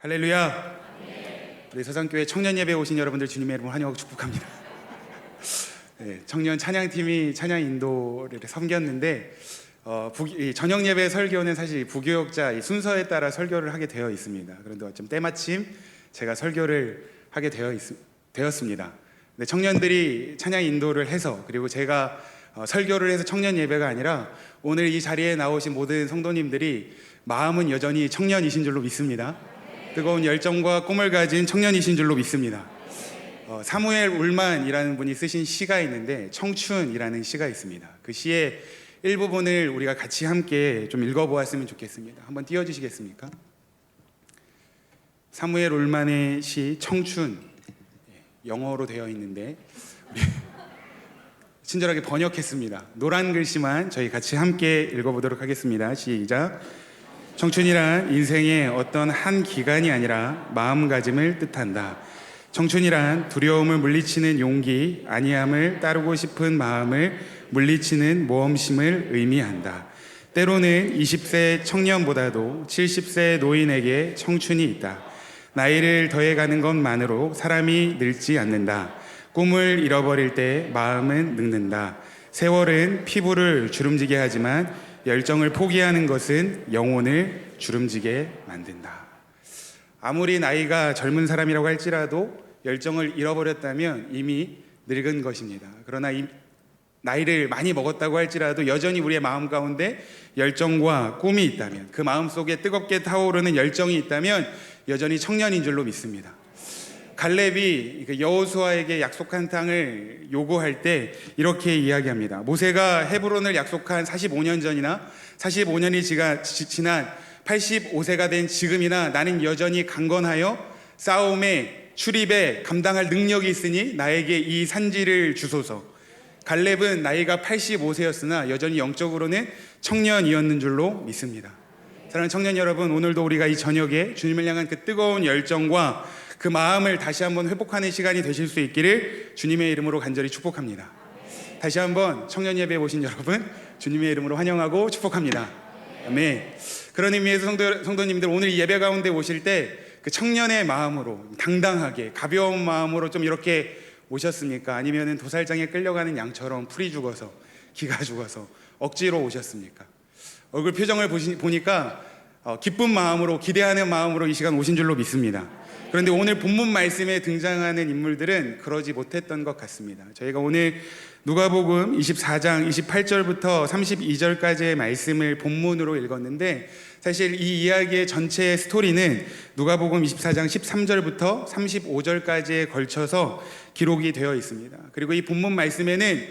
할렐루야. 우리 서산교회 청년예배 오신 여러분들 주님의 이름으로 환영하고 축복합니다. 네, 청년 찬양팀이 찬양 인도를 섬겼는데 저녁예배 설교는 사실 부교역자 순서에 따라 설교를 하게 되어 있습니다. 그런데 어쩜 때마침 제가 설교를 하게 되었습니다. 근데 청년들이 찬양 인도를 해서, 그리고 제가 설교를 해서 청년 예배가 아니라 오늘 이 자리에 나오신 모든 성도님들이 마음은 여전히 청년이신 줄로 믿습니다. 뜨거운 열정과 꿈을 가진 청년이신 줄로 믿습니다. 사무엘 울만이라는 분이 쓰신 시가 있는데 청춘이라는 시가 있습니다. 그 시의 일부분을 우리가 같이 함께 좀 읽어보았으면 좋겠습니다. 한번 띄워주시겠습니까? 사무엘 울만의 시 청춘, 영어로 되어 있는데 친절하게 번역했습니다. 노란 글씨만 저희 같이 함께 읽어보도록 하겠습니다. 시작. 청춘이란 인생의 어떤 한 기간이 아니라 마음가짐을 뜻한다. 청춘이란 두려움을 물리치는 용기, 안이함을 따르고 싶은 마음을 물리치는 모험심을 의미한다. 때로는 20세 청년보다도 70세 노인에게 청춘이 있다. 나이를 더해가는 것만으로 사람이 늙지 않는다. 꿈을 잃어버릴 때 마음은 늙는다. 세월은 피부를 주름지게 하지만 열정을 포기하는 것은 영혼을 주름지게 만든다. 아무리 나이가 젊은 사람이라고 할지라도 열정을 잃어버렸다면 이미 늙은 것입니다. 그러나 나이를 많이 먹었다고 할지라도 여전히 우리의 마음 가운데 열정과 꿈이 있다면, 그 마음속에 뜨겁게 타오르는 열정이 있다면 여전히 청년인 줄로 믿습니다. 갈렙이 여호수아에게 약속한 땅을 요구할 때 이렇게 이야기합니다. 모세가 헤브론을 약속한 45년 전이나 45년이 지난 85세가 된 지금이나 나는 여전히 강건하여 싸움에 출입에 감당할 능력이 있으니 나에게 이 산지를 주소서. 갈렙은 나이가 85세였으나 여전히 영적으로는 청년이었는 줄로 믿습니다. 사랑하는 청년 여러분, 오늘도 우리가 이 저녁에 주님을 향한 그 뜨거운 열정과 그 마음을 다시 한번 회복하는 시간이 되실 수 있기를 주님의 이름으로 간절히 축복합니다. 다시 한번 청년 예배에 오신 여러분 주님의 이름으로 환영하고 축복합니다. 아멘. 그런 의미에서 성도님들, 오늘 이 예배 가운데 오실 때 그 청년의 마음으로, 당당하게 가벼운 마음으로 좀 이렇게 오셨습니까? 아니면은 도살장에 끌려가는 양처럼 풀이 죽어서, 기가 죽어서 억지로 오셨습니까? 얼굴 표정을 보니까 기쁜 마음으로, 기대하는 마음으로 이 시간 오신 줄로 믿습니다. 그런데 오늘 본문 말씀에 등장하는 인물들은 그러지 못했던 것 같습니다. 저희가 오늘 누가복음 24장 28절부터 32절까지의 말씀을 본문으로 읽었는데, 사실 이 이야기의 전체 스토리는 누가복음 24장 13절부터 35절까지에 걸쳐서 기록이 되어 있습니다. 그리고 이 본문 말씀에는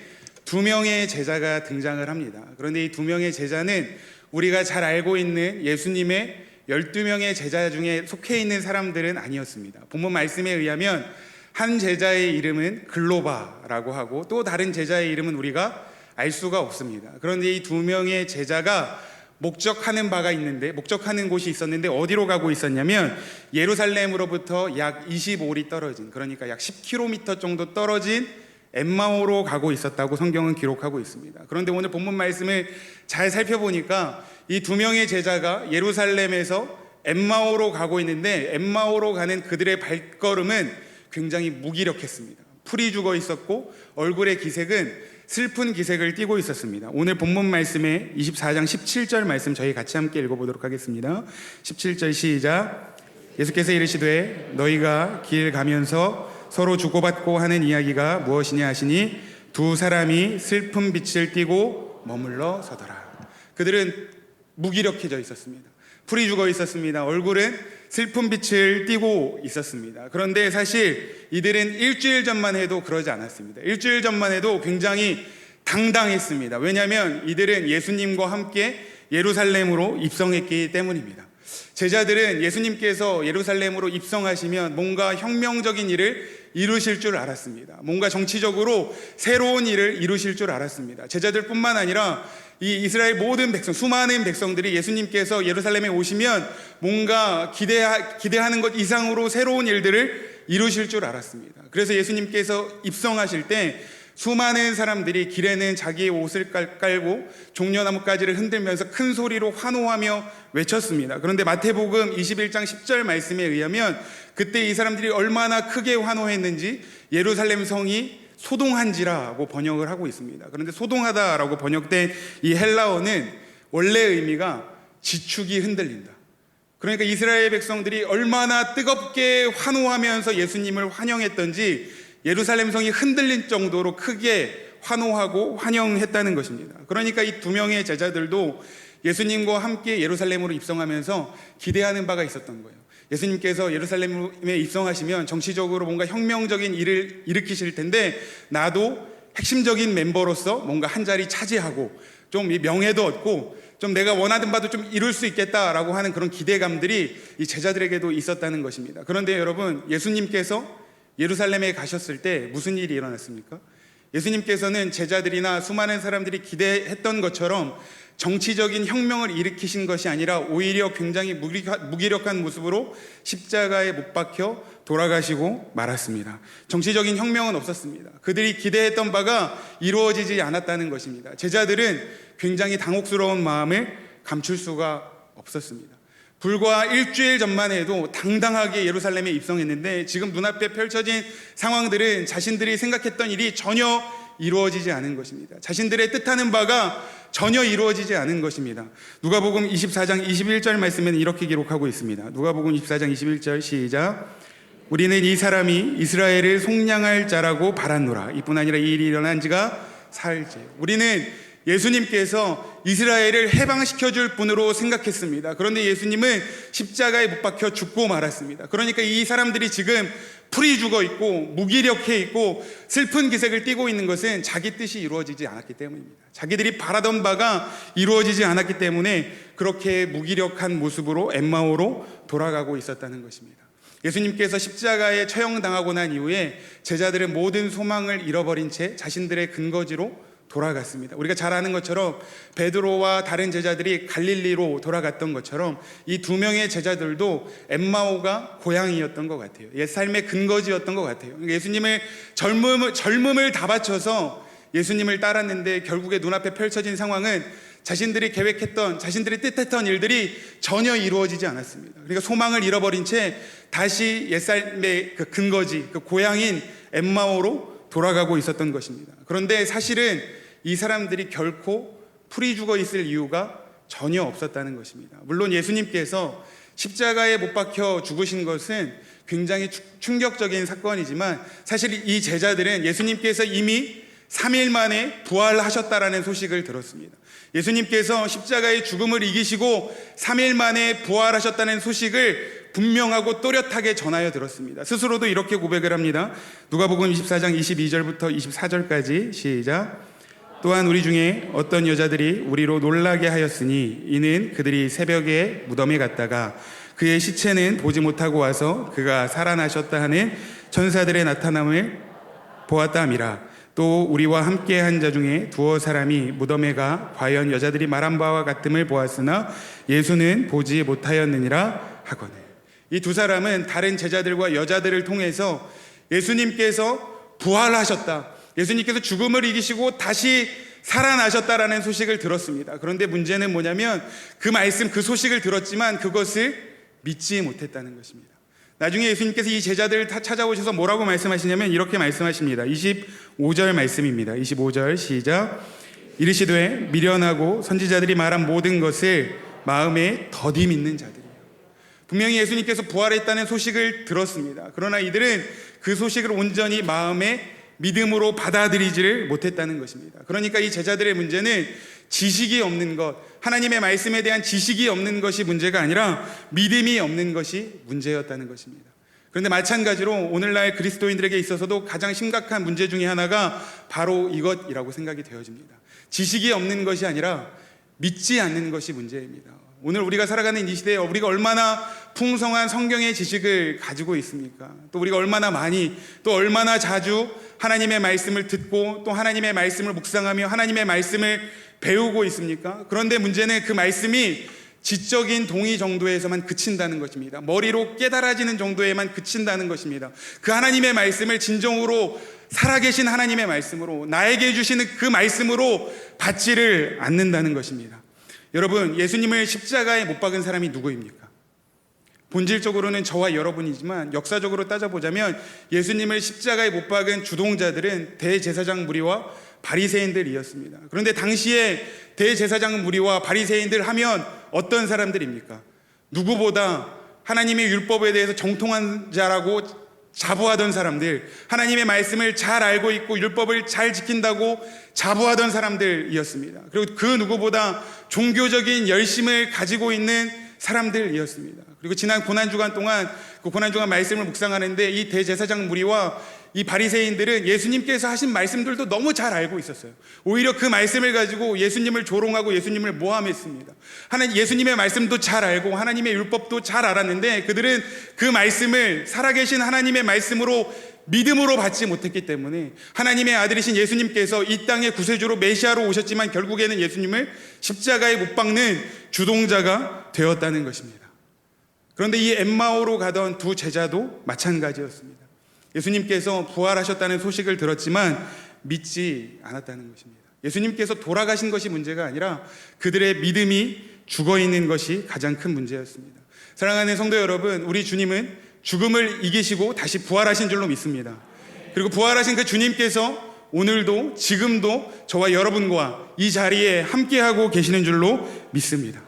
두 명의 제자가 등장을 합니다. 그런데 이 두 명의 제자는 우리가 잘 알고 있는 예수님의 12명의 제자 중에 속해 있는 사람들은 아니었습니다. 본문 말씀에 의하면 한 제자의 이름은 글로바라고 하고 또 다른 제자의 이름은 우리가 알 수가 없습니다. 그런데 이 두 명의 제자가 목적하는 곳이 있었는데 어디로 가고 있었냐면 예루살렘으로부터 약 25리 떨어진, 그러니까 약 10km 정도 떨어진 엠마오로 가고 있었다고 성경은 기록하고 있습니다. 그런데 오늘 본문 말씀을 잘 살펴보니까 이 두 명의 제자가 예루살렘에서 엠마오로 가고 있는데 엠마오로 가는 그들의 발걸음은 굉장히 무기력했습니다. 풀이 죽어 있었고 얼굴의 기색은 슬픈 기색을 띠고 있었습니다. 오늘 본문 말씀에 24장 17절 말씀 저희 같이 함께 읽어보도록 하겠습니다. 17절 시작. 예수께서 이르시되 너희가 길 가면서 서로 주고받고 하는 이야기가 무엇이냐 하시니 두 사람이 슬픈 빛을 띠고 머물러 서더라. 그들은 무기력해져 있었습니다. 풀이 죽어 있었습니다. 얼굴은 슬픈 빛을 띠고 있었습니다. 그런데 사실 이들은 일주일 전만 해도 그러지 않았습니다. 일주일 전만 해도 굉장히 당당했습니다. 왜냐하면 이들은 예수님과 함께 예루살렘으로 입성했기 때문입니다. 제자들은 예수님께서 예루살렘으로 입성하시면 뭔가 혁명적인 일을 이루실 줄 알았습니다. 뭔가 정치적으로 새로운 일을 이루실 줄 알았습니다. 제자들뿐만 아니라 이 이스라엘 모든 백성, 수많은 백성들이 예수님께서 예루살렘에 오시면 뭔가 기대하는 것 이상으로 새로운 일들을 이루실 줄 알았습니다. 그래서 예수님께서 입성하실 때 수많은 사람들이 길에는 자기의 옷을 깔고 종려나무 가지를 흔들면서 큰 소리로 환호하며 외쳤습니다. 그런데 마태복음 21장 10절 말씀에 의하면 그때 이 사람들이 얼마나 크게 환호했는지 예루살렘 성이 소동한지라고 번역을 하고 있습니다. 그런데 소동하다라고 번역된 이 헬라어는 원래 의미가 지축이 흔들린다. 그러니까 이스라엘 백성들이 얼마나 뜨겁게 환호하면서 예수님을 환영했던지 예루살렘 성이 흔들릴 정도로 크게 환호하고 환영했다는 것입니다. 그러니까 이 두 명의 제자들도 예수님과 함께 예루살렘으로 입성하면서 기대하는 바가 있었던 거예요. 예수님께서 예루살렘에 입성하시면 정치적으로 뭔가 혁명적인 일을 일으키실 텐데 나도 핵심적인 멤버로서 뭔가 한 자리 차지하고 좀 명예도 얻고 좀 내가 원하던 바도 좀 이룰 수 있겠다라고 하는 그런 기대감들이 이 제자들에게도 있었다는 것입니다. 그런데 여러분, 예수님께서 예루살렘에 가셨을 때 무슨 일이 일어났습니까? 예수님께서는 제자들이나 수많은 사람들이 기대했던 것처럼 정치적인 혁명을 일으키신 것이 아니라 오히려 굉장히 무기력한 모습으로 십자가에 못 박혀 돌아가시고 말았습니다. 정치적인 혁명은 없었습니다. 그들이 기대했던 바가 이루어지지 않았다는 것입니다. 제자들은 굉장히 당혹스러운 마음을 감출 수가 없었습니다. 불과 일주일 전만 해도 당당하게 예루살렘에 입성했는데 지금 눈앞에 펼쳐진 상황들은 자신들이 생각했던 일이 전혀 이루어지지 않은 것입니다. 자신들의 뜻하는 바가 전혀 이루어지지 않은 것입니다. 누가복음 24장 21절 말씀에는 이렇게 기록하고 있습니다. 누가복음 24장 21절 시작. 우리는 이 사람이 이스라엘을 속량할 자라고 바랐노라. 이뿐 아니라 이 일이 일어난 지가 사흘째. 우리는 예수님께서 이스라엘을 해방시켜줄 분으로 생각했습니다. 그런데 예수님은 십자가에 못 박혀 죽고 말았습니다. 그러니까 이 사람들이 지금 풀이 죽어 있고 무기력해 있고 슬픈 기색을 띠고 있는 것은 자기 뜻이 이루어지지 않았기 때문입니다. 자기들이 바라던 바가 이루어지지 않았기 때문에 그렇게 무기력한 모습으로 엠마오로 돌아가고 있었다는 것입니다. 예수님께서 십자가에 처형당하고 난 이후에 제자들은 모든 소망을 잃어버린 채 자신들의 근거지로 돌아갔습니다. 우리가 잘 아는 것처럼 베드로와 다른 제자들이 갈릴리로 돌아갔던 것처럼 이 두 명의 제자들도 엠마오가 고향이었던 것 같아요. 옛 삶의 근거지였던 것 같아요. 예수님을 젊음을 다 바쳐서 예수님을 따랐는데 결국에 눈앞에 펼쳐진 상황은 자신들이 계획했던, 자신들이 뜻했던 일들이 전혀 이루어지지 않았습니다. 그러니까 소망을 잃어버린 채 다시 옛삶의 그 근거지, 그 고향인 엠마오로 돌아가고 있었던 것입니다. 그런데 사실은 이 사람들이 결코 풀이 죽어 있을 이유가 전혀 없었다는 것입니다. 물론 예수님께서 십자가에 못 박혀 죽으신 것은 굉장히 충격적인 사건이지만 사실 이 제자들은 예수님께서 이미 3일 만에 부활하셨다라는 소식을 들었습니다. 예수님께서 십자가의 죽음을 이기시고 3일 만에 부활하셨다는 소식을 분명하고 또렷하게 전하여 들었습니다. 스스로도 이렇게 고백을 합니다. 누가복음 24장 22절부터 24절까지 시작. 또한 우리 중에 어떤 여자들이 우리로 놀라게 하였으니 이는 그들이 새벽에 무덤에 갔다가 그의 시체는 보지 못하고 와서 그가 살아나셨다 하는 천사들의 나타남을 보았다 함이라. 또 우리와 함께 한 자 중에 두어 사람이 무덤에 가 과연 여자들이 말한 바와 같음을 보았으나 예수는 보지 못하였느니라 하거늘. 이 두 사람은 다른 제자들과 여자들을 통해서 예수님께서 부활하셨다, 예수님께서 죽음을 이기시고 다시 살아나셨다라는 소식을 들었습니다. 그런데 문제는 뭐냐면 그 말씀, 그 소식을 들었지만 그것을 믿지 못했다는 것입니다. 나중에 예수님께서 이 제자들을 다 찾아오셔서 뭐라고 말씀하시냐면 이렇게 말씀하십니다. 25절 말씀입니다. 25절 시작. 이르시되 미련하고 선지자들이 말한 모든 것을 마음에 더디 믿는 자들이요. 분명히 예수님께서 부활했다는 소식을 들었습니다. 그러나 이들은 그 소식을 온전히 마음에 믿음으로 받아들이지를 못했다는 것입니다. 그러니까 이 제자들의 문제는 지식이 없는 것, 하나님의 말씀에 대한 지식이 없는 것이 문제가 아니라 믿음이 없는 것이 문제였다는 것입니다. 그런데 마찬가지로 오늘날 그리스도인들에게 있어서도 가장 심각한 문제 중에 하나가 바로 이것이라고 생각이 되어집니다. 지식이 없는 것이 아니라 믿지 않는 것이 문제입니다. 오늘 우리가 살아가는 이 시대에 우리가 얼마나 풍성한 성경의 지식을 가지고 있습니까? 또 우리가 얼마나 많이, 또 얼마나 자주 하나님의 말씀을 듣고 또 하나님의 말씀을 묵상하며 하나님의 말씀을 배우고 있습니까? 그런데 문제는 그 말씀이 지적인 동의 정도에서만 그친다는 것입니다. 머리로 깨달아지는 정도에만 그친다는 것입니다. 그 하나님의 말씀을 진정으로 살아계신 하나님의 말씀으로, 나에게 주시는 그 말씀으로 받지를 않는다는 것입니다. 여러분, 예수님을 십자가에 못 박은 사람이 누구입니까? 본질적으로는 저와 여러분이지만 역사적으로 따져보자면 예수님을 십자가에 못 박은 주동자들은 대제사장 무리와 바리새인들이었습니다. 그런데 당시에 대제사장 무리와 바리새인들 하면 어떤 사람들입니까? 누구보다 하나님의 율법에 대해서 정통한 자라고 자부하던 사람들, 하나님의 말씀을 잘 알고 있고 율법을 잘 지킨다고 자부하던 사람들이었습니다. 그리고 그 누구보다 종교적인 열심을 가지고 있는 사람들이었습니다. 그리고 지난 고난주간 동안 그 고난주간 말씀을 묵상하는데 이 대제사장 무리와 이 바리새인들은 예수님께서 하신 말씀들도 너무 잘 알고 있었어요. 오히려 그 말씀을 가지고 예수님을 조롱하고 예수님을 모함했습니다. 예수님의 말씀도 잘 알고 하나님의 율법도 잘 알았는데 그들은 그 말씀을 살아계신 하나님의 말씀으로 믿음으로 받지 못했기 때문에 하나님의 아들이신 예수님께서 이 땅의 구세주로 메시아로 오셨지만 결국에는 예수님을 십자가에 못 박는 주동자가 되었다는 것입니다. 그런데 이 엠마오로 가던 두 제자도 마찬가지였습니다. 예수님께서 부활하셨다는 소식을 들었지만 믿지 않았다는 것입니다. 예수님께서 돌아가신 것이 문제가 아니라 그들의 믿음이 죽어있는 것이 가장 큰 문제였습니다. 사랑하는 성도 여러분, 우리 주님은 죽음을 이기시고 다시 부활하신 줄로 믿습니다. 그리고 부활하신 그 주님께서 오늘도 지금도 저와 여러분과 이 자리에 함께하고 계시는 줄로 믿습니다.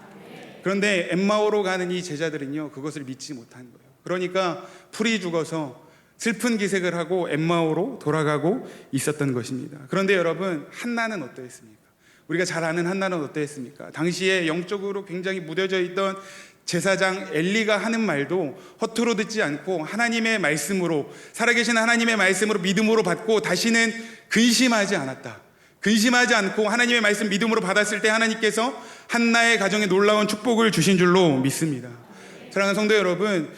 그런데 엠마오로 가는 이 제자들은요, 그것을 믿지 못한 거예요. 그러니까 풀이 죽어서 슬픈 기색을 하고 엠마오로 돌아가고 있었던 것입니다. 그런데 여러분, 한나는 어떠했습니까? 우리가 잘 아는 한나는 어떠했습니까? 당시에 영적으로 굉장히 무뎌져 있던 제사장 엘리가 하는 말도 허투루 듣지 않고 하나님의 말씀으로, 살아계신 하나님의 말씀으로 믿음으로 받고 다시는 근심하지 않았다. 근심하지 않고 하나님의 말씀 믿음으로 받았을 때 하나님께서 한나의 가정에 놀라운 축복을 주신 줄로 믿습니다. 사랑하는 성도 여러분,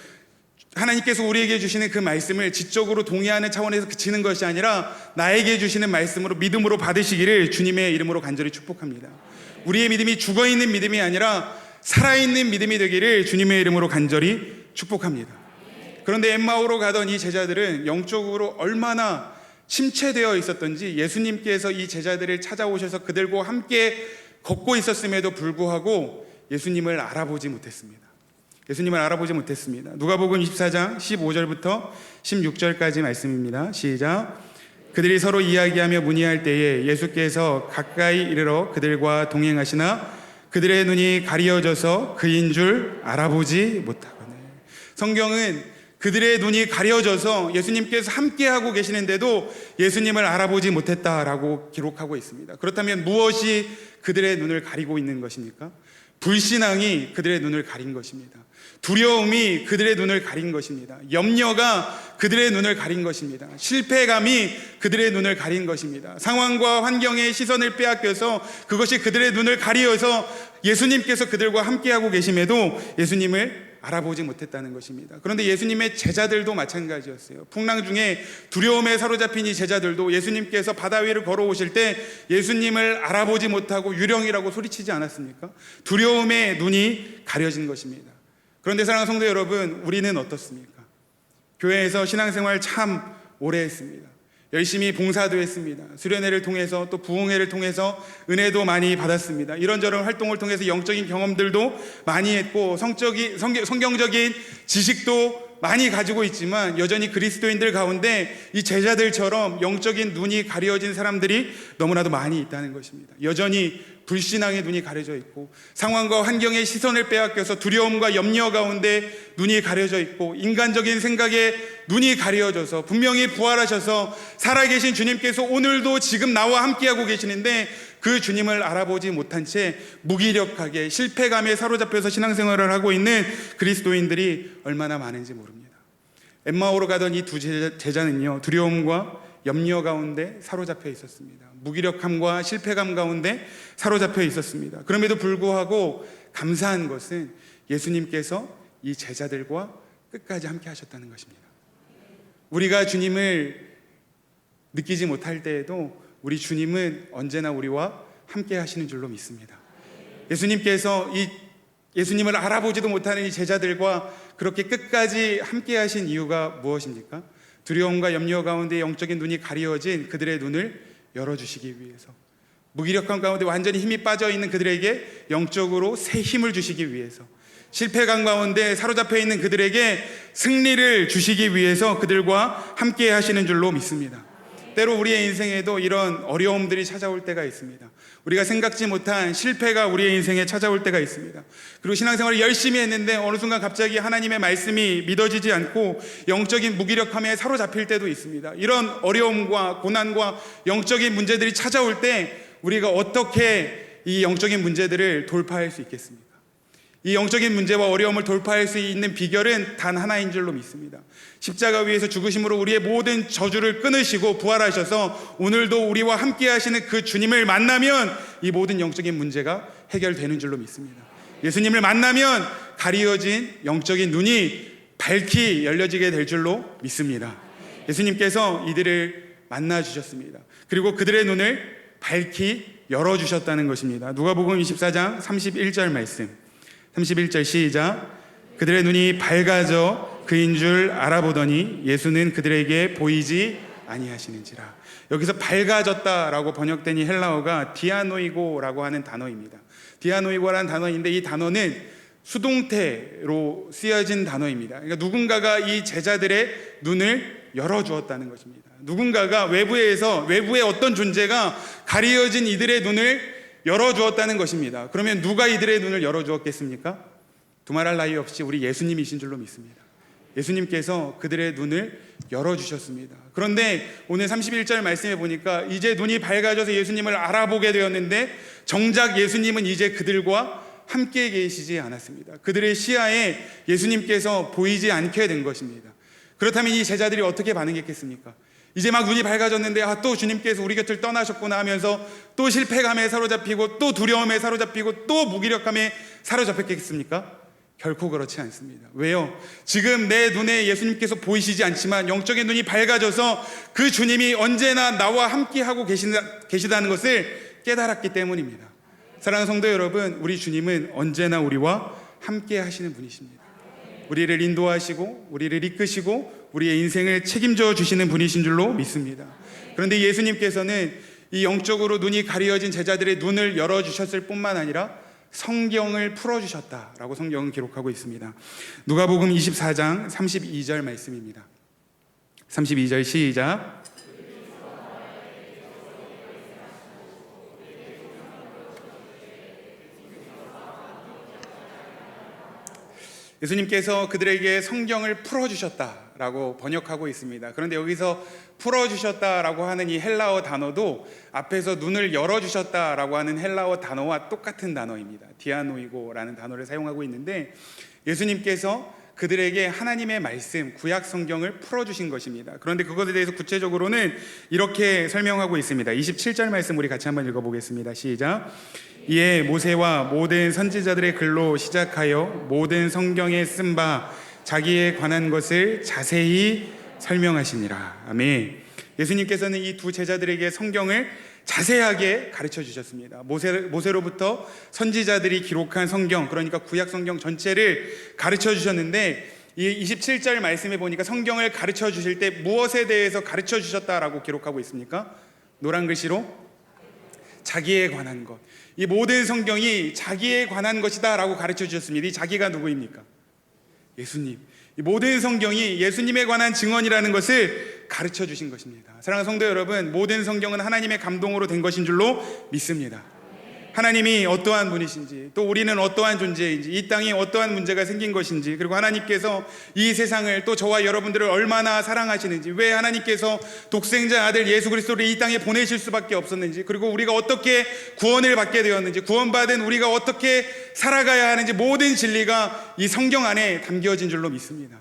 하나님께서 우리에게 주시는 그 말씀을 지적으로 동의하는 차원에서 그치는 것이 아니라 나에게 주시는 말씀으로 믿음으로 받으시기를 주님의 이름으로 간절히 축복합니다. 우리의 믿음이 죽어있는 믿음이 아니라 살아있는 믿음이 되기를 주님의 이름으로 간절히 축복합니다. 그런데 엠마오로 가던 이 제자들은 영적으로 얼마나 침체되어 있었던지 예수님께서 이 제자들을 찾아오셔서 그들과 함께 걷고 있었음에도 불구하고 예수님을 알아보지 못했습니다. 예수님을 알아보지 못했습니다. 누가복음 24장 15절부터 16절까지 말씀입니다. 시작. 그들이 서로 이야기하며 문의할 때에 예수께서 가까이 이르러 그들과 동행하시나 그들의 눈이 가려져서 그인 줄 알아보지 못하거늘. 성경은 그들의 눈이 가려져서 예수님께서 함께하고 계시는데도 예수님을 알아보지 못했다라고 기록하고 있습니다. 그렇다면 무엇이 그들의 눈을 가리고 있는 것입니까? 불신앙이 그들의 눈을 가린 것입니다. 두려움이 그들의 눈을 가린 것입니다. 염려가 그들의 눈을 가린 것입니다. 실패감이 그들의 눈을 가린 것입니다. 상황과 환경의 시선을 빼앗겨서 그것이 그들의 눈을 가리어서 예수님께서 그들과 함께하고 계심에도 예수님을 알아보지 못했다는 것입니다. 그런데 예수님의 제자들도 마찬가지였어요. 풍랑 중에 두려움에 사로잡힌 이 제자들도 예수님께서 바다 위를 걸어오실 때 예수님을 알아보지 못하고 유령이라고 소리치지 않았습니까? 두려움에 눈이 가려진 것입니다. 그런데 사랑하는 성도 여러분, 우리는 어떻습니까? 교회에서 신앙생활 참 오래 했습니다. 열심히 봉사도 했습니다. 수련회를 통해서 또 부흥회를 통해서 은혜도 많이 받았습니다. 이런저런 활동을 통해서 영적인 경험들도 많이 했고 성경적인 지식도 많이 가지고 있지만 여전히 그리스도인들 가운데 이 제자들처럼 영적인 눈이 가려진 사람들이 너무나도 많이 있다는 것입니다. 여전히 불신앙의 눈이 가려져 있고 상황과 환경의 시선을 빼앗겨서 두려움과 염려 가운데 눈이 가려져 있고 인간적인 생각에 눈이 가려져서 분명히 부활하셔서 살아계신 주님께서 오늘도 지금 나와 함께하고 계시는데 그 주님을 알아보지 못한 채 무기력하게 실패감에 사로잡혀서 신앙생활을 하고 있는 그리스도인들이 얼마나 많은지 모릅니다. 엠마오로 가던 이 두 제자는요, 두려움과 염려 가운데 사로잡혀 있었습니다. 무기력함과 실패감 가운데 사로잡혀 있었습니다. 그럼에도 불구하고 감사한 것은 예수님께서 이 제자들과 끝까지 함께 하셨다는 것입니다. 우리가 주님을 느끼지 못할 때에도 우리 주님은 언제나 우리와 함께 하시는 줄로 믿습니다. 예수님께서 이 예수님을 알아보지도 못하는 이 제자들과 그렇게 끝까지 함께 하신 이유가 무엇입니까? 두려움과 염려 가운데 영적인 눈이 가리워진 그들의 눈을 열어주시기 위해서, 무기력함 가운데 완전히 힘이 빠져 있는 그들에게 영적으로 새 힘을 주시기 위해서, 실패감 가운데 사로잡혀 있는 그들에게 승리를 주시기 위해서 그들과 함께 하시는 줄로 믿습니다. 때로 우리의 인생에도 이런 어려움들이 찾아올 때가 있습니다. 우리가 생각지 못한 실패가 우리의 인생에 찾아올 때가 있습니다. 그리고 신앙생활을 열심히 했는데 어느 순간 갑자기 하나님의 말씀이 믿어지지 않고 영적인 무기력함에 사로잡힐 때도 있습니다. 이런 어려움과 고난과 영적인 문제들이 찾아올 때 우리가 어떻게 이 영적인 문제들을 돌파할 수 있겠습니까? 이 영적인 문제와 어려움을 돌파할 수 있는 비결은 단 하나인 줄로 믿습니다. 십자가 위에서 죽으심으로 우리의 모든 저주를 끊으시고 부활하셔서 오늘도 우리와 함께 하시는 그 주님을 만나면 이 모든 영적인 문제가 해결되는 줄로 믿습니다. 예수님을 만나면 가리워진 영적인 눈이 밝히 열려지게 될 줄로 믿습니다. 예수님께서 이들을 만나 주셨습니다. 그리고 그들의 눈을 밝히 열어주셨다는 것입니다. 누가복음 24장 31절 말씀, 31절 시작. 그들의 눈이 밝아져 그인 줄 알아보더니 예수는 그들에게 보이지 아니하시는지라. 여기서 밝아졌다라고 번역된 이 헬라어가 디아노이고라고 하는 단어입니다. 디아노이고라는 단어인데 이 단어는 수동태로 쓰여진 단어입니다. 그러니까 누군가가 이 제자들의 눈을 열어주었다는 것입니다. 누군가가 외부의 어떤 존재가 가리워진 이들의 눈을 열어주었다는 것입니다. 그러면 누가 이들의 눈을 열어주었겠습니까? 두말할 나위 없이 우리 예수님이신 줄로 믿습니다. 예수님께서 그들의 눈을 열어주셨습니다. 그런데 오늘 31절 말씀에 보니까 이제 눈이 밝아져서 예수님을 알아보게 되었는데 정작 예수님은 이제 그들과 함께 계시지 않았습니다. 그들의 시야에 예수님께서 보이지 않게 된 것입니다. 그렇다면 이 제자들이 어떻게 반응했겠습니까? 이제 막 눈이 밝아졌는데 또 주님께서 우리 곁을 떠나셨구나 하면서 또 실패감에 사로잡히고 또 두려움에 사로잡히고 또 무기력함에 사로잡혔겠습니까? 결코 그렇지 않습니다. 왜요? 지금 내 눈에 예수님께서 보이시지 않지만 영적인 눈이 밝아져서 그 주님이 언제나 나와 함께하고 계시다는 것을 깨달았기 때문입니다. 사랑하는 성도 여러분, 우리 주님은 언제나 우리와 함께 하시는 분이십니다. 우리를 인도하시고 우리를 이끄시고 우리의 인생을 책임져 주시는 분이신 줄로 믿습니다. 그런데 예수님께서는 이 영적으로 눈이 가려진 제자들의 눈을 열어주셨을 뿐만 아니라 성경을 풀어주셨다라고 성경은 기록하고 있습니다. 누가복음 24장 32절 말씀입니다. 32절 시작. 예수님께서 그들에게 성경을 풀어주셨다라고 번역하고 있습니다. 그런데 여기서 풀어주셨다라고 하는 이 헬라어 단어도 앞에서 눈을 열어주셨다라고 하는 헬라어 단어와 똑같은 단어입니다. 디아노이고라는 단어를 사용하고 있는데 예수님께서 그들에게 하나님의 말씀, 구약 성경을 풀어주신 것입니다. 그런데 그것에 대해서 구체적으로는 이렇게 설명하고 있습니다. 27절 말씀 우리 같이 한번 읽어보겠습니다. 시작. 이에 모세와 모든 선지자들의 글로 시작하여 모든 성경에 쓴 바 자기에 관한 것을 자세히 설명하시니라. 아멘. 예수님께서는 이 두 제자들에게 성경을 자세하게 가르쳐 주셨습니다. 모세로부터 선지자들이 기록한 성경, 그러니까 구약 성경 전체를 가르쳐 주셨는데 이 27절 말씀에 보니까 성경을 가르쳐 주실 때 무엇에 대해서 가르쳐 주셨다라고 기록하고 있습니까? 노란 글씨로 자기에 관한 것. 이 모든 성경이 자기에 관한 것이다 라고 가르쳐 주셨습니다. 이 자기가 누구입니까? 예수님. 이 모든 성경이 예수님에 관한 증언이라는 것을 가르쳐 주신 것입니다. 사랑하는 성도 여러분, 모든 성경은 하나님의 감동으로 된 것인 줄로 믿습니다. 하나님이 어떠한 분이신지, 또 우리는 어떠한 존재인지, 이 땅에 어떠한 문제가 생긴 것인지, 그리고 하나님께서 이 세상을 또 저와 여러분들을 얼마나 사랑하시는지, 왜 하나님께서 독생자 아들 예수 그리스도를 이 땅에 보내실 수밖에 없었는지, 그리고 우리가 어떻게 구원을 받게 되었는지, 구원받은 우리가 어떻게 살아가야 하는지 모든 진리가 이 성경 안에 담겨진 줄로 믿습니다.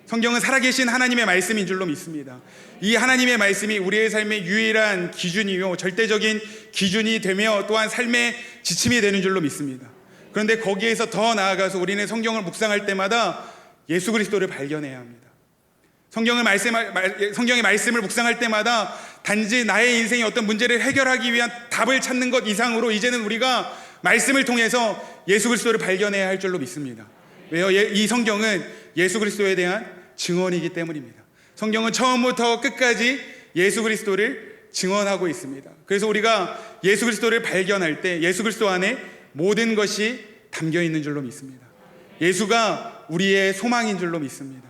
성경은 살아계신 하나님의 말씀인 줄로 믿습니다. 이 하나님의 말씀이 우리의 삶의 유일한 기준이요 절대적인 기준이 되며 또한 삶의 지침이 되는 줄로 믿습니다. 그런데 거기에서 더 나아가서 우리는 성경을 묵상할 때마다 예수 그리스도를 발견해야 합니다. 성경의 말씀을 묵상할 때마다 단지 나의 인생의 어떤 문제를 해결하기 위한 답을 찾는 것 이상으로 이제는 우리가 말씀을 통해서 예수 그리스도를 발견해야 할 줄로 믿습니다. 왜요? 이 성경은 예수 그리스도에 대한 증언이기 때문입니다. 성경은 처음부터 끝까지 예수 그리스도를 증언하고 있습니다. 그래서 우리가 예수 그리스도를 발견할 때 예수 그리스도 안에 모든 것이 담겨 있는 줄로 믿습니다. 예수가 우리의 소망인 줄로 믿습니다.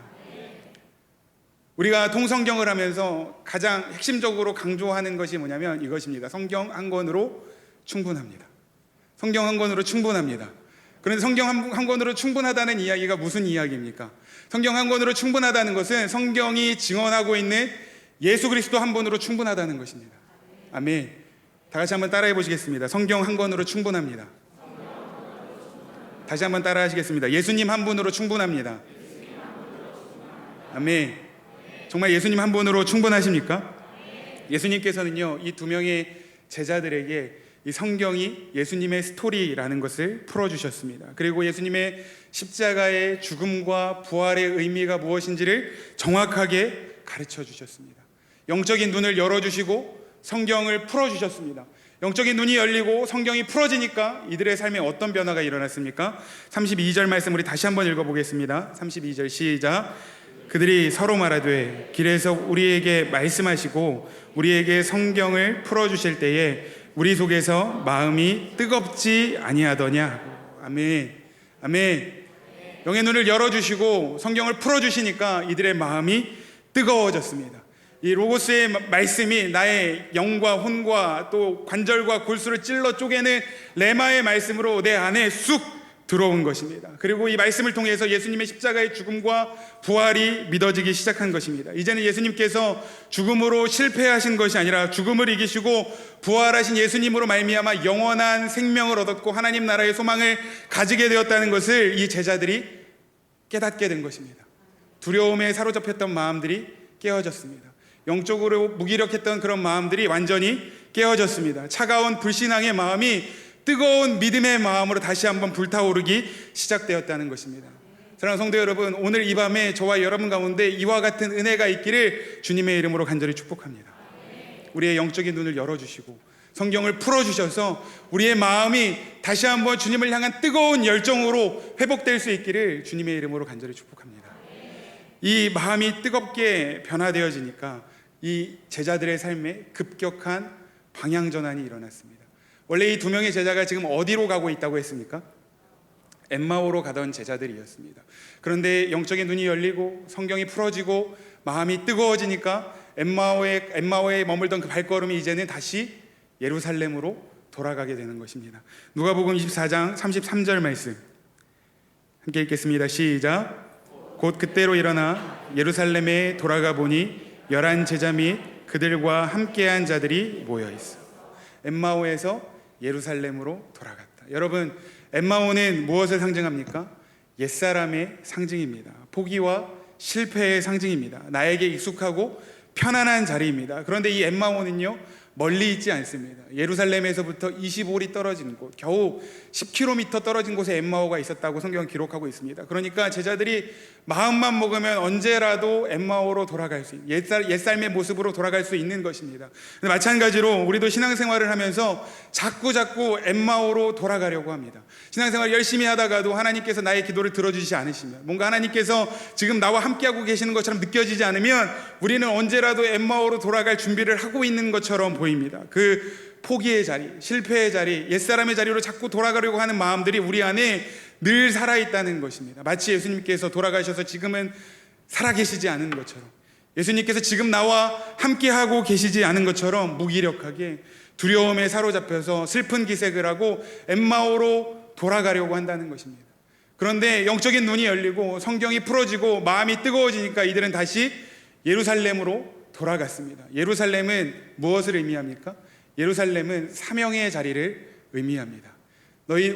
우리가 통성경을 하면서 가장 핵심적으로 강조하는 것이 뭐냐면 이것입니다. 성경 한 권으로 충분합니다. 성경 한 권으로 충분합니다. 그런데 성경 한 권으로 충분하다는 이야기가 무슨 이야기입니까? 성경 한 권으로 충분하다는 것은 성경이 증언하고 있는 예수 그리스도 한 분으로 충분하다는 것입니다. 아멘. 다 같이 한번 따라해 보시겠습니다. 성경 한 권으로 충분합니다. 다시 한번 따라 하시겠습니다. 예수님 한 분으로 충분합니다. 아멘. 정말 예수님 한 분으로 충분하십니까? 예수님께서는요, 이 두 명의 제자들에게 이 성경이 예수님의 스토리라는 것을 풀어주셨습니다. 그리고 예수님의 십자가의 죽음과 부활의 의미가 무엇인지를 정확하게 가르쳐 주셨습니다. 영적인 눈을 열어주시고 성경을 풀어주셨습니다. 영적인 눈이 열리고 성경이 풀어지니까 이들의 삶에 어떤 변화가 일어났습니까? 32절 말씀 우리 다시 한번 읽어보겠습니다. 32절 시작. 그들이 서로 말하되 길에서 우리에게 말씀하시고 우리에게 성경을 풀어주실 때에 우리 속에서 마음이 뜨겁지 아니하더냐. 아멘. 아멘. 영의 눈을 열어주시고 성경을 풀어주시니까 이들의 마음이 뜨거워졌습니다. 이 로고스의 말씀이 나의 영과 혼과 또 관절과 골수를 찔러 쪼개는 레마의 말씀으로 내 안에 쑥 들어온 것입니다. 그리고 이 말씀을 통해서 예수님의 십자가의 죽음과 부활이 믿어지기 시작한 것입니다. 이제는 예수님께서 죽음으로 실패하신 것이 아니라 죽음을 이기시고 부활하신 예수님으로 말미암아 영원한 생명을 얻었고 하나님 나라의 소망을 가지게 되었다는 것을 이 제자들이 깨닫게 된 것입니다. 두려움에 사로잡혔던 마음들이 깨어졌습니다. 영적으로 무기력했던 그런 마음들이 완전히 깨어졌습니다. 차가운 불신앙의 마음이 뜨거운 믿음의 마음으로 다시 한번 불타오르기 시작되었다는 것입니다. 사랑하는 성도 여러분, 오늘 이 밤에 저와 여러분 가운데 이와 같은 은혜가 있기를 주님의 이름으로 간절히 축복합니다. 우리의 영적인 눈을 열어주시고 성경을 풀어주셔서 우리의 마음이 다시 한번 주님을 향한 뜨거운 열정으로 회복될 수 있기를 주님의 이름으로 간절히 축복합니다. 이 마음이 뜨겁게 변화되어지니까 이 제자들의 삶에 급격한 방향전환이 일어났습니다. 원래 이 두 명의 제자가 지금 어디로 가고 있다고 했습니까? 엠마오로 가던 제자들이었습니다. 그런데 영적인 눈이 열리고 성경이 풀어지고 마음이 뜨거워지니까 엠마오에 머물던 그 발걸음이 이제는 다시 예루살렘으로 돌아가게 되는 것입니다. 누가복음 24장 33절 말씀 함께 읽겠습니다. 시작. 곧 그때로 일어나 예루살렘에 돌아가 보니 11 제자 및 그들과 함께한 자들이 모여 있어. 엠마오에서 예루살렘으로 돌아갔다. 여러분, 엠마오는 무엇을 상징합니까? 옛사람의 상징입니다. 포기와 실패의 상징입니다. 나에게 익숙하고 편안한 자리입니다. 그런데 이 엠마오는요, 멀리 있지 않습니다. 예루살렘에서부터 25리 떨어진 곳, 겨우 10km 떨어진 곳에 엠마오가 있었다고 성경은 기록하고 있습니다. 그러니까 제자들이 마음만 먹으면 언제라도 엠마오로 돌아갈 수 있는 옛삶의 모습으로 돌아갈 수 있는 것입니다. 마찬가지로 우리도 신앙생활을 하면서 자꾸 엠마오로 돌아가려고 합니다. 신앙생활 열심히 하다가도 하나님께서 나의 기도를 들어주시지 않으시면, 뭔가 하나님께서 지금 나와 함께하고 계시는 것처럼 느껴지지 않으면 우리는 언제라도 엠마오로 돌아갈 준비를 하고 있는 것처럼 보입니다. 그 포기의 자리, 실패의 자리, 옛사람의 자리로 자꾸 돌아가려고 하는 마음들이 우리 안에 늘 살아있다는 것입니다. 마치 예수님께서 돌아가셔서 지금은 살아계시지 않은 것처럼, 예수님께서 지금 나와 함께하고 계시지 않은 것처럼 무기력하게 두려움에 사로잡혀서 슬픈 기색을 하고 엠마오로 돌아가려고 한다는 것입니다. 그런데 영적인 눈이 열리고 성경이 풀어지고 마음이 뜨거워지니까 이들은 다시 예루살렘으로 돌아갔습니다. 예루살렘은 무엇을 의미합니까? 예루살렘은 사명의 자리를 의미합니다.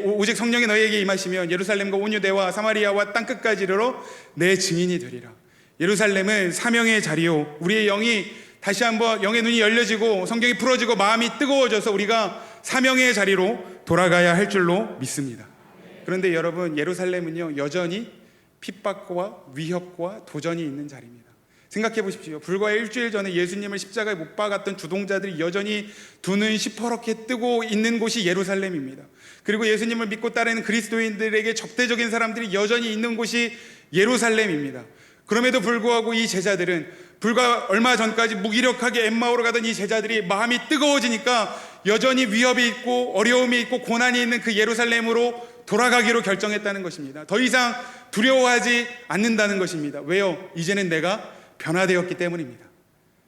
오직 성령이 너희에게 임하시면 예루살렘과 온 유대와 사마리아와 땅끝까지 이르러 내 증인이 되리라. 예루살렘은 사명의 자리요, 우리의 영이 다시 한번 영의 눈이 열려지고 성경이 풀어지고 마음이 뜨거워져서 우리가 사명의 자리로 돌아가야 할 줄로 믿습니다. 그런데 여러분, 예루살렘은요, 여전히 핍박과 위협과 도전이 있는 자리입니다. 생각해 보십시오. 불과 일주일 전에 예수님을 십자가에 못 박았던 주동자들이 여전히 두 눈 시퍼렇게 뜨고 있는 곳이 예루살렘입니다. 그리고 예수님을 믿고 따르는 그리스도인들에게 적대적인 사람들이 여전히 있는 곳이 예루살렘입니다. 그럼에도 불구하고 이 제자들은 불과 얼마 전까지 무기력하게 엠마오로 가던 이 제자들이 마음이 뜨거워지니까 여전히 위협이 있고 어려움이 있고 고난이 있는 그 예루살렘으로 돌아가기로 결정했다는 것입니다. 더 이상 두려워하지 않는다는 것입니다. 왜요? 이제는 내가 변화되었기 때문입니다.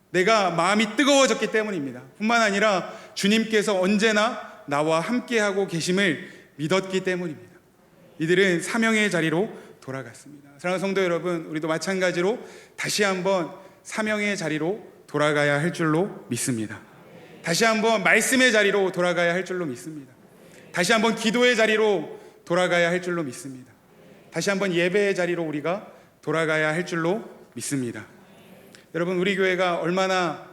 내가 마음이 뜨거워졌기 때문입니다. 뿐만 아니라 주님께서 언제나 나와 함께하고 계심을 믿었기 때문입니다. 이들은 사명의 자리로 돌아갔습니다. 사랑하는 성도 여러분, 우리도 마찬가지로 다시 한번 사명의 자리로 돌아가야 할 줄로 믿습니다. 다시 한번 말씀의 자리로 돌아가야 할 줄로 믿습니다. 다시 한번 기도의 자리로 돌아가야 할 줄로 믿습니다. 다시 한번 예배의 자리로 우리가 돌아가야 할 줄로 믿습니다. 여러분, 우리 교회가 얼마나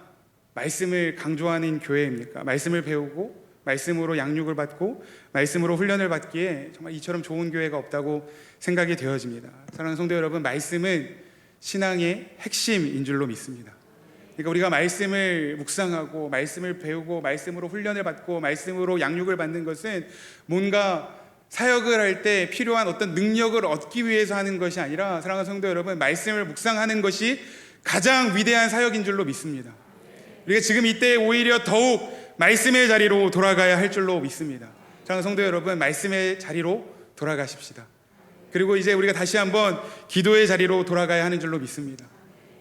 말씀을 강조하는 교회입니까? 말씀을 배우고 말씀으로 양육을 받고 말씀으로 훈련을 받기에 정말 이처럼 좋은 교회가 없다고 생각이 되어집니다. 사랑하는 성도 여러분, 말씀은 신앙의 핵심인 줄로 믿습니다. 그러니까 우리가 말씀을 묵상하고 말씀을 배우고 말씀으로 훈련을 받고 말씀으로 양육을 받는 것은 뭔가 사역을 할 때 필요한 어떤 능력을 얻기 위해서 하는 것이 아니라, 사랑하는 성도 여러분, 말씀을 묵상하는 것이 가장 위대한 사역인 줄로 믿습니다. 우리가 지금 이때 오히려 더욱 말씀의 자리로 돌아가야 할 줄로 믿습니다. 사랑하는 성도 여러분, 말씀의 자리로 돌아가십시다. 그리고 이제 우리가 다시 한번 기도의 자리로 돌아가야 하는 줄로 믿습니다.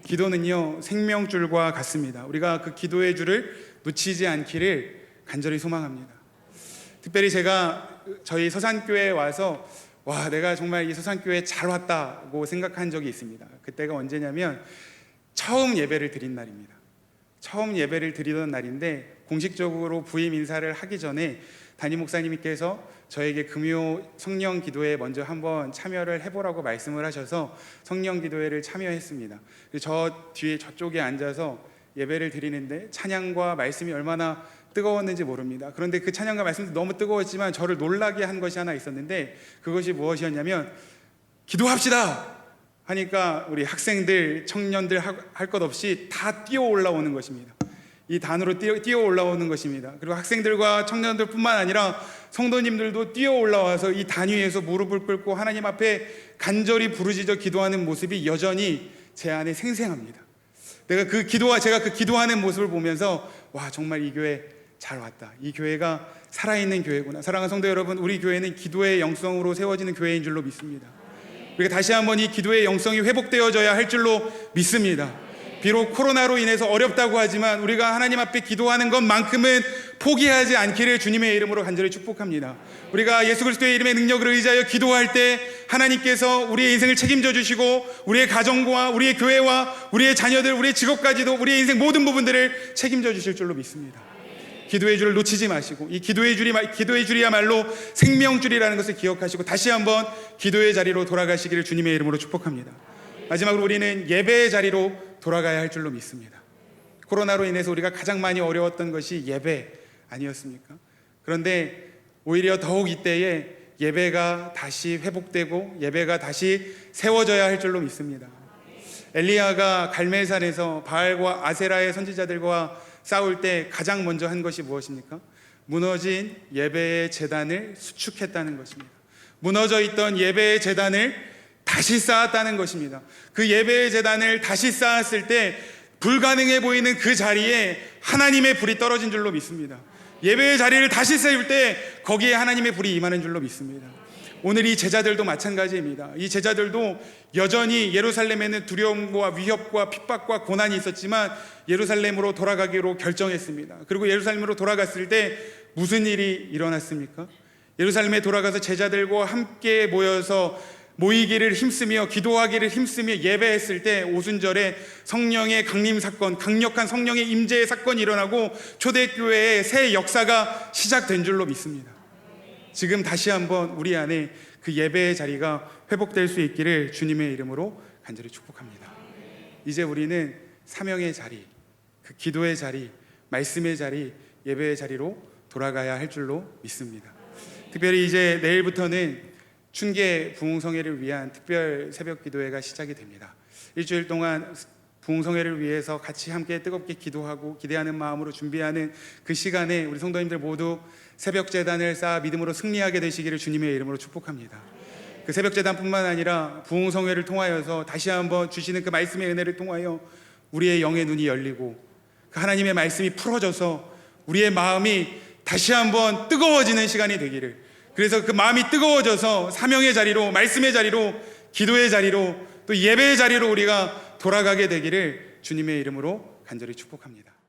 기도는요, 생명줄과 같습니다. 우리가 그 기도의 줄을 놓치지 않기를 간절히 소망합니다. 특별히 제가 저희 서산교회에 와서 내가 정말 이 서산교회에 잘 왔다고 생각한 적이 있습니다. 그때가 언제냐면 처음 예배를 드린 날입니다. 처음 예배를 드리던 날인데 공식적으로 부임 인사를 하기 전에 담임 목사님께서 저에게 금요 성령 기도회에 먼저 한번 참여를 해보라고 말씀을 하셔서 성령 기도회를 참여했습니다. 저 뒤에 저쪽에 앉아서 예배를 드리는데 찬양과 말씀이 얼마나 뜨거웠는지 모릅니다. 그런데 그 찬양과 말씀도 너무 뜨거웠지만 저를 놀라게 한 것이 하나 있었는데, 그것이 무엇이었냐면 기도합시다 하니까 우리 학생들, 청년들 할 것 없이 다 뛰어 올라오는 것입니다. 이 단으로 뛰어 올라오는 것입니다. 그리고 학생들과 청년들뿐만 아니라 성도님들도 뛰어 올라와서 이 단 위에서 무릎을 꿇고 하나님 앞에 간절히 부르짖어 기도하는 모습이 여전히 제 안에 생생합니다. 제가 그 기도하는 모습을 보면서 정말 이 교회 잘 왔다. 이 교회가 살아있는 교회구나. 사랑하는 성도 여러분, 우리 교회는 기도의 영성으로 세워지는 교회인 줄로 믿습니다. 우리가 다시 한번 이 기도의 영성이 회복되어져야 할 줄로 믿습니다. 비록 코로나로 인해서 어렵다고 하지만 우리가 하나님 앞에 기도하는 것만큼은 포기하지 않기를 주님의 이름으로 간절히 축복합니다. 우리가 예수 그리스도의 이름의 능력을 의지하여 기도할 때 하나님께서 우리의 인생을 책임져 주시고 우리의 가정과 우리의 교회와 우리의 자녀들, 우리의 직업까지도 우리의 인생 모든 부분들을 책임져 주실 줄로 믿습니다. 기도의 줄을 놓치지 마시고, 이 기도의 줄이야말로 생명줄이라는 것을 기억하시고 다시 한번 기도의 자리로 돌아가시기를 주님의 이름으로 축복합니다. 마지막으로 우리는 예배의 자리로 돌아가야 할 줄로 믿습니다. 코로나로 인해서 우리가 가장 많이 어려웠던 것이 예배 아니었습니까? 그런데 오히려 더욱 이때에 예배가 다시 회복되고 예배가 다시 세워져야 할 줄로 믿습니다. 엘리야가 갈멜산에서 바알과 아세라의 선지자들과 싸울 때 가장 먼저 한 것이 무엇입니까? 무너진 예배의 제단을 수축했다는 것입니다. 무너져 있던 예배의 제단을 다시 쌓았다는 것입니다. 그 예배의 제단을 다시 쌓았을 때 불가능해 보이는 그 자리에 하나님의 불이 떨어진 줄로 믿습니다. 예배의 자리를 다시 세울 때 거기에 하나님의 불이 임하는 줄로 믿습니다. 오늘 이 제자들도 마찬가지입니다. 이 제자들도 여전히 예루살렘에는 두려움과 위협과 핍박과 고난이 있었지만 예루살렘으로 돌아가기로 결정했습니다. 그리고 예루살렘으로 돌아갔을 때 무슨 일이 일어났습니까? 예루살렘에 돌아가서 제자들과 함께 모이기를 힘쓰며 기도하기를 힘쓰며 예배했을 때 오순절에 성령의 강림 사건, 강력한 성령의 임재의 사건이 일어나고 초대교회의 새 역사가 시작된 줄로 믿습니다. 지금 다시 한번 우리 안에 그 예배의 자리가 회복될 수 있기를 주님의 이름으로 간절히 축복합니다. 이제 우리는 사명의 자리, 그 기도의 자리, 말씀의 자리, 예배의 자리로 돌아가야 할 줄로 믿습니다. 특별히 이제 내일부터는 춘계 부흥성회를 위한 특별 새벽 기도회가 시작이 됩니다. 일주일 동안 부흥성회를 위해서 같이 함께 뜨겁게 기도하고 기대하는 마음으로 준비하는 그 시간에 우리 성도님들 모두 새벽 제단을 쌓아 믿음으로 승리하게 되시기를 주님의 이름으로 축복합니다. 그 새벽 제단뿐만 아니라 부흥성회를 통하여서 다시 한번 주시는 그 말씀의 은혜를 통하여 우리의 영의 눈이 열리고 그 하나님의 말씀이 풀어져서 우리의 마음이 다시 한번 뜨거워지는 시간이 되기를, 그래서 그 마음이 뜨거워져서 사명의 자리로, 말씀의 자리로, 기도의 자리로, 또 예배의 자리로 우리가 돌아가게 되기를 주님의 이름으로 간절히 축복합니다.